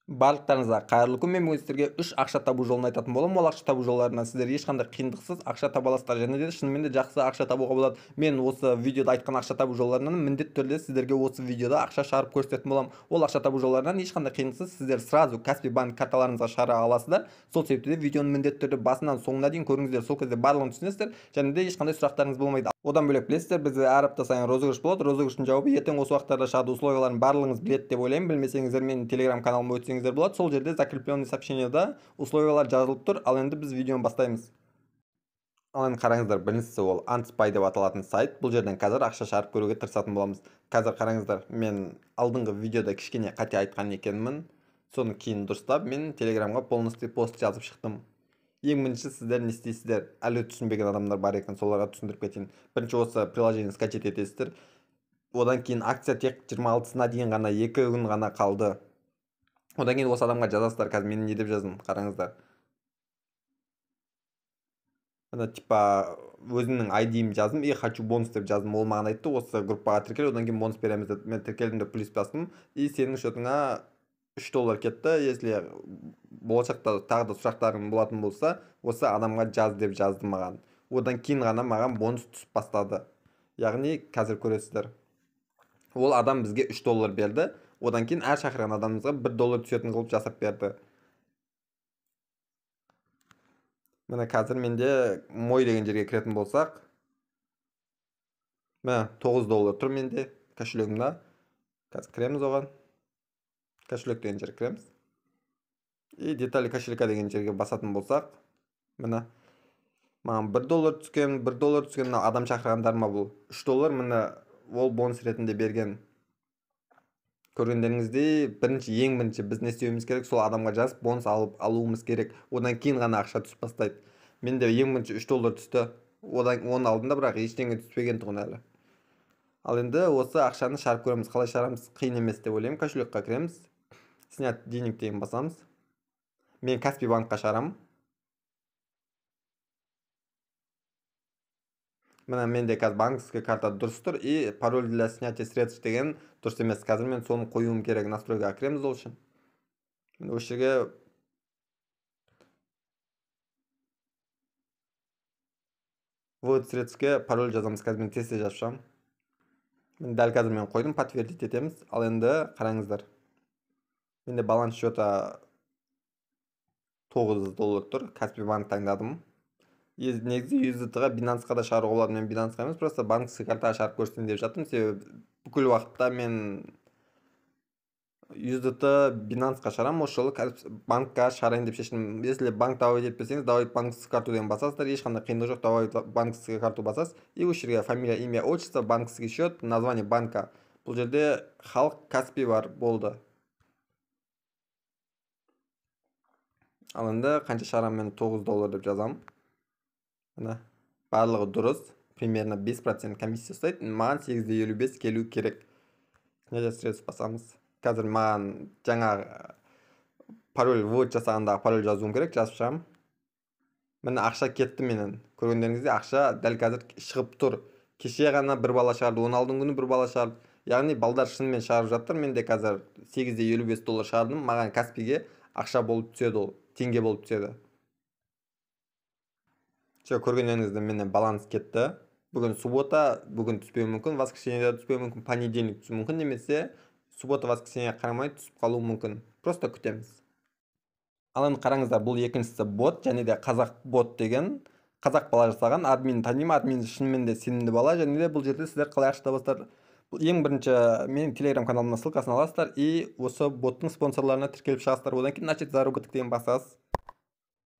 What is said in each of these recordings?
Барлықтарыңызға қайырлы күн. Мен бүгін сіздерге 3 ақша табу жолын айтатын боламын. Ол ақша табу жолдарынан сіздер ешқандай қиындықсыз ақша таба аласыздар және де шынымен де жақсы ақша табуға болады. Мен осы видеода айтқан ақша табу жолдарынан міндетті түрде сіздерге осы видеода ақша шығарып көрсететін боламын. Ол ақша табу жолдарынан ешқандай қиындықсыз сіздер сразу Каспи банк карталарыңызға шығара аласыздар. Сол себепті де видеоны міндетті түрде басынан соңына дейін көріңіздер. Сол кезде барлығын түсінесіздер және де ешқандай сұрақтарыңыз болмайды. Одан бөлек білесіздер, бізде әр апта сайын розыгрыш болады. Розыгрыштың жауабы ертең осы уақыттарда шығады. Условияларын барлығыңыз біледі деп ойлаймын. Білмесеңіздер менің телеграм каналыма өтсеңіздер болады. Сол жерде закрепленный сообщениеда условиялар жазылып тұр. Ал енді біз видеоны бастаймыз. Ал енді қараңыздар, біріншісі ол Antspy деп аталатын сайт. Бұл жерден қазір ақша шығарып көруге тырысатын боламыз. Қазір қараңыздар, мен алдыңғы видеода кішкене қате айтқан екенмін. Соны кейін дұрыстап мен телеграмға полностью пост жазып шықтым. Ең бірінші сіздер не істейсіздер? Әлі түсінбеген адамдар бар екен, соларға түсіндіріп кетейін. Бірінші осы приложение скачать етесіздер. Одан кейін акция тек 26-сына дейін ғана, 2 күн ғана қалды. Одан кейін осы адамға жазасыздар. Қазір мен не деп жаздым? Қараңыздар. Мына типа өзімнің ID-ім жаздым, и хочу бонус деп жаздым. Ол маған айтты, осы группаға тіркел, одан кейін бонус береміз деп. Мен тіркелдім деп плюс бастым, и сенің шотыңа $3 кетті. Если болашақта тағы да сұрақтарың болатын болса, осы адамға жаз деп жазды маған. Одан кейін ғана маған бонус түсіп бастады. Яғни қазір көресіздер. Ол адам бізге $3 берді. Одан кейін әр шақырған адамымызға $1 түсетін қылып жасап берді. Міне қазір менде мой деген жерге кіретін болсақ, міне $9 тұр менде кошелегімде. Қазір кіреміз оған. Кошелек деген жерге кіреміз. И детали кошелька деген жерге басатын болсақ, міне маған $1 түскен, $1 түскен адам шақырғандарыма бұл $3 міне ол бонус ретінде берген. Көргендеріңіздей, ең бірінші біз не істеуіміз керек, сол адамға жазып бонус алуымыз керек. Одан кейін ғана ақша түсіп бастайды. Менде ең бірінші $3 түсті. Оның алдында бірақ ештеңе түспеген тұғын әлі. Ал енді осы ақшаны шығарып көреміз. Қалай шығарамыз? Қиын емес деп ойлаймын. Кошелекқа кіреміз. Снять денег деген басамыз. Мен Каспи банкқа шығарамын. Міне менде қазір банковская карта дұрыс тұр, и пароль для снятия средств деген дұрыс емес. Қазір мен соны қоюым керек. Настройға кіреміз ол үшін. Осы жерге вывод средствке пароль жазамыз. Қазір мен тесте жазып. Дәл қазір мен қойдым, подтвердить етеміз. Ал енді қараңыздар. Менде баланс счета $9 тұр. Каспи банк таңдадым. Негізі USDT-ға Binance-ға да шығаруға болады. Мен Binance-ға емес, просто банковский картаға шығарып көрсетейін деп жатырмын. Себебі бүкіл уақытта мен USDT Binance-ға шығарамын. Осы жолы банкқа шығарайын деп шештім. Если банк добавить етпесеңіз, добавить банковский карту деген басасыздар. Ешқандай қиындығы жоқ, добавить банковский карту басасыз. И осы жерге фамилия, имя, отчество, банковский счет, название банка. Бұл жерде халық Каспи бар, болды. Ал енді қанша шығарамын, мен $9 деп жазамын. Барлығы дұрыс. Примерно 5% комиссия ұстайды. Маған 8,55 келу керек. Снятие средств басамыз. Қазір маған жаңа пароль ввод жасағандағы пароль жазуым керек. Жазып шығамын. Міне ақша кетті менен. Көргендеріңізде ақша дәл қазір шығып тұр. Кеше ғана бір бала шығарды, 10 алдың күні бір бала шығарды. Яғни балдар шынымен шығарып жатыр. Менде қазір $8,55 шығардым. Маған Каспиге ақша болып түседі, ол теңге болып түседі. Көргендеріңізде менен баланс кетті. Бүгін суббота, бүгін түспеу мүмкін, воскресеньеде түспеу мүмкін, понедельник түсу мүмкін, немесе суббота, воскресенье қарамай түсіп қалу мүмкін. Просто күтеміз. Ал енді қараңыздар, бұл екіншісі бот, және де қазақ бот деген қазақ бала жасаған. Админ танимын, админ шынымен де сенімді бала, және де бұл жерде сіздер қалай ақша табасыздар. Ең бірінші менің телеграм каналымның ссылкасын аласыздар и осы боттың спонсорларына тіркеліп шығасыздар. Одан кейін начать заработок деген басасыз.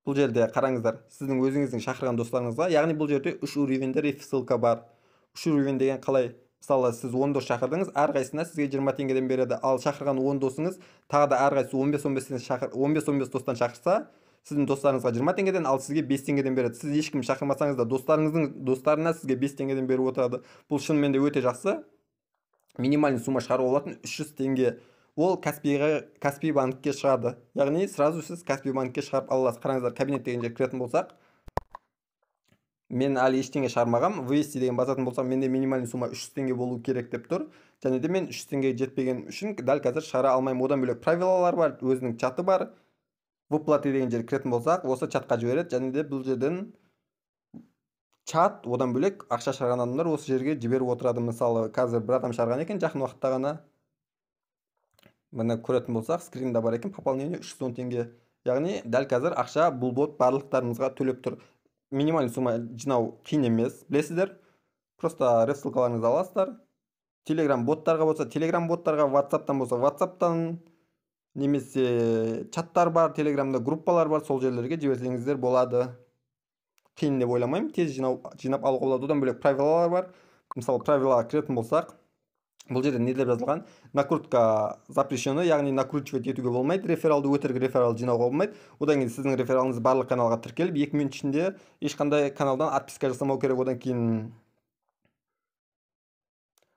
Бұл жерде қараңыздар, сіздің өзіңіздің шақырған достарыңызға, яғни бұл жерде 3 уровеньде ссылка бар. 3 уровень деген қалай? Мысалы, сіз 10 дос шақырдыңыз, әрқайсысына сізге 20 теңгеден береді. Ал шақырған 10 досыңыз тағы да әрқайсысы 15-15 достан шақырса, сіздің достарыңызға 20 теңгеден, ал сізге 5 теңгеден береді. Сіз ешкім шақырмасаңыз да достарыңыздың достарына сізге 5 теңгеден беріп отырады. Бұл шынымен де өте жақсы. Минимальный сумма шығаруға болатын 300 теңге. Ол Каспи банкке шығады. Яғни сразу сіз Каспи банкке шығарып аласыз. Қараңыздар, кабинет деген жерге кіретін болсақ, мен әлі ештеңе шығармағам. Вести деген басатын болсам, менде минимальный сумма 300 теңге болу керек деп тұр. Және де мен 300 теңге жетпеген үшін дәл қазір шығара алмаймын. Одан бөлек правилалар бар, өзінің чаты бар. Выплаты деген жерге кіретін болсақ, осы чатқа жібереді. Және де бұл жерден чат, одан бөлек ақша шығарған адамдар осы жерге жіберіп отырады. Мысалы, қазір бір адам шығарған екен, жақын уақытта ғана. Міне көретін болсақ, скринда бар екен, пополнение 310 теңге. Яғни дәл қазір ақша бұл бот барлықтарыңызға төлеп тұр. Минимальный сумма жинау қиын емес, білесіздер. Просто рефсылкаларыңызды аласыздар. Telegram боттарға болса, Telegram боттарға, WhatsApp'тан болса, WhatsApp'тан, немесе чаттар бар, Telegram'да группалар бар, сол жерлерге жіберсеңіздер болады. Қиын деп ойламаймын, тез жинап алуға болады. Одан бөлек правилалар бар. Мысалы, правилаға кіретін болсақ, бұл жерде не деп жазылған? Накрутка запрещено, яғни накручивать етуге болмайды, рефералды өтірік реферал жинауға болмайды. Одан кейін сіздің рефералыңыз барлық каналға тіркеліп, 2 минут ішінде ешқандай каналдан отписка жасамау керек. Одан кейін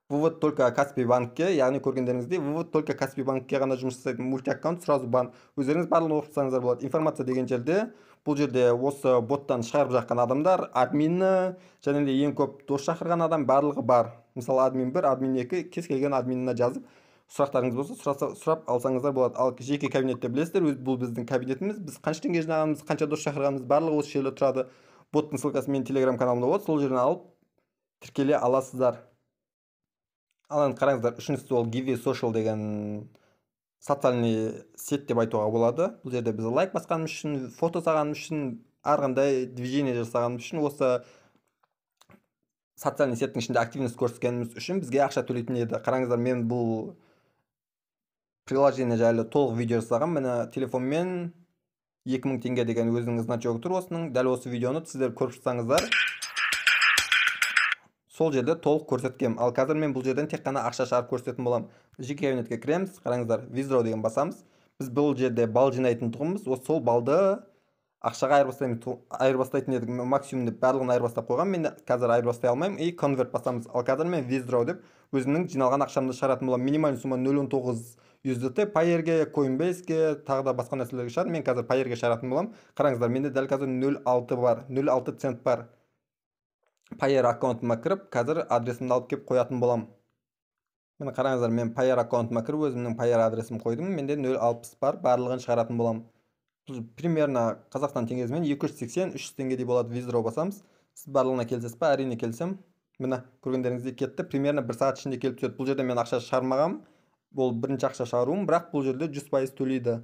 вывод только Каспий банкке, яғни көргендеріңіздей, вывод только Каспий банкке ғана жұмыс жасайды. Мультиаккаунт сразу бан. Өздеріңіз барлығын оқытсаңыздар болады. Информация деген жерде, бұл жерде осы боттан шығарып жаққан адамдар, админі, және де ең көп дос шақырған адам барлығы бар. Мысалы, админ 1, админ 2, кез келген админіне жазып, сұрақтарыңыз болса, сұрап алсаңыздар болады. Ал жеке кабинетте білесіздер, бұл біздің кабинетіміз, біз қанша теңге жинағанымыз, қанша дос шақырғанымыз, барлығы осы жерде тұрады. Боттың ссылкасы менің Telegram каналымда болады, сол жерден алып тіркеле аласыздар. Ал енді қараңыздар, үшіншісі ол Give Social деген социальный сет деп айтуға болады. Бұл жерде біз лайк басқанымыз үшін, фото салғанымыз үшін, арғандай движение жасағанымыз үшін, осы социальный сеттің ішінде активность көрсеткеніміз үшін бізге ақша төлейтін еді. Қараңыздар, мен бұл приложение жайлы толық видео жасағам. Міне телефонмен 2000 теңге деген өзінің значогы тұр осының. Дәл осы видеоны сіздер көріп шықсаңыздар, сол жерде толық көрсеткем. Ал қазір мен бұл жерден тек қана ақша шығарып көрсететін болам. Жеке кабинетке кіреміз, қараңыздар, withdraw деген басамыз. Біз бұл жерде бал жинайтын тұғымыз, сол балды ақшаға айырбастайтын едік. Максимум деп барлығын айырбастап қойған. Мен қазір айырбастай алмаймын. И convert басамыз. Ал қазір мен withdraw деп өзімнің жиналған ақшамды шығаратын болам. Минимальный сумма 0.19 USDT, Payeer'ге, Coinbase'ге, тағы да басқа нәрселерге шығар. Мен қазір Payeer'ге шығаратын болам. Қараңыздар, менде дәл қазір 0.6 бар, 0.6 цент бар. Payeer аккаунтыма кіріп, қазір адресімді алып кеп қоятын болам. Мені қараңыздар, мен Payeer аккаунтыма кіріп, өзімнің Payeer адресім қойдым. Менде 0.60 бар, барлығын шығаратын болам. Примерно Қазақстан теңгесімен 280-300 теңгедей болады. Withdraw басамыз. Сіз барлығына келсіз ба? Әрине келсем. Міне көргендеріңіздей кетті. Примерно 1 сағат ішінде келіп түседі. Бұл жерде мен ақша шығармағам. Бұл бірінші ақша шығаруым, бірақ бұл жерде 100% төлейді.